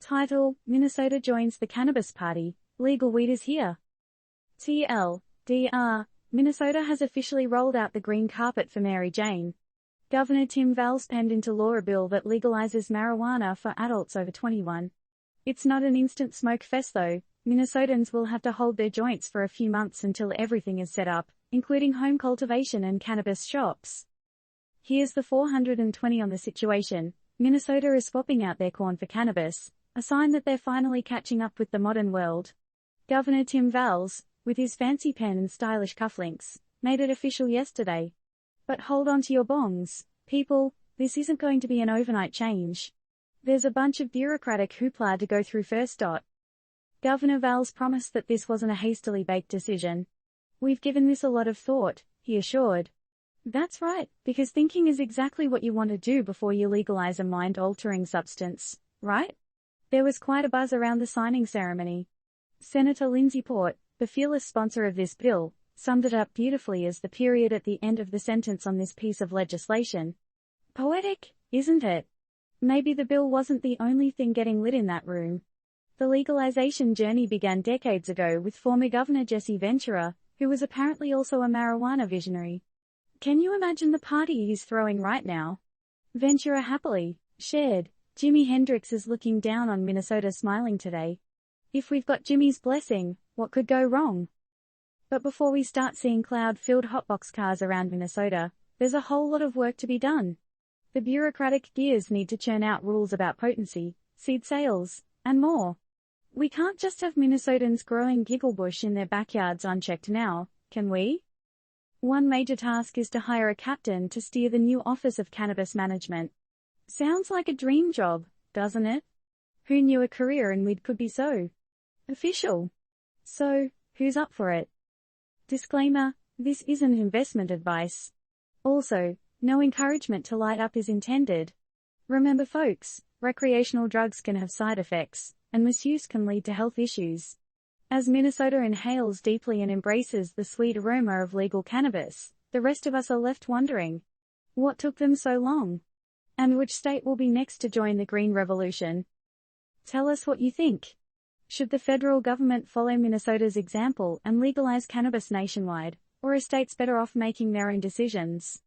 Title: Minnesota joins the cannabis party. Legal weed is here. TLDR: Minnesota has officially rolled out the green carpet for Mary Jane. Governor Tim Walz penned into law a bill that legalizes marijuana for adults over 21. It's not an instant smoke fest though. Minnesotans will have to hold their joints for a few months until everything is set up, including home cultivation and cannabis shops. Here's the 420 on the situation. Minnesota is swapping out their corn for cannabis, a sign that they're finally catching up with the modern world. Governor Tim Walz, with his fancy pen and stylish cufflinks, made it official yesterday. But hold on to your bongs, people, this isn't going to be an overnight change. There's a bunch of bureaucratic hoopla to go through first. Governor Walz promised that this wasn't a hastily baked decision. We've given this a lot of thought, he assured. That's right, because thinking is exactly what you want to do before you legalize a mind-altering substance, right? There was quite a buzz around the signing ceremony. Senator Lindsey Port, the fearless sponsor of this bill, summed it up beautifully as the period at the end of the sentence on this piece of legislation. Poetic, isn't it? Maybe the bill wasn't the only thing getting lit in that room. The legalization journey began decades ago with former Governor Jesse Ventura, who was apparently also a marijuana visionary. Can you imagine the party he's throwing right now? Ventura happily shared, Jimi Hendrix is looking down on Minnesota smiling today. If we've got Jimmy's blessing, what could go wrong? But before we start seeing cloud-filled hotbox cars around Minnesota, there's a whole lot of work to be done. The bureaucratic gears need to churn out rules about potency, seed sales, and more. We can't just have Minnesotans growing gigglebush in their backyards unchecked now, can we? One major task is to hire a captain to steer the new Office of Cannabis Management. Sounds like a dream job, doesn't it? Who knew a career in weed could be so official? So, who's up for it? Disclaimer, this isn't investment advice. Also, no encouragement to light up is intended. Remember folks, recreational drugs can have side effects, and misuse can lead to health issues. As Minnesota inhales deeply and embraces the sweet aroma of legal cannabis, the rest of us are left wondering, what took them so long? And which state will be next to join the green revolution? Tell us what you think. Should the federal government follow Minnesota's example and legalize cannabis nationwide, or are states better off making their own decisions?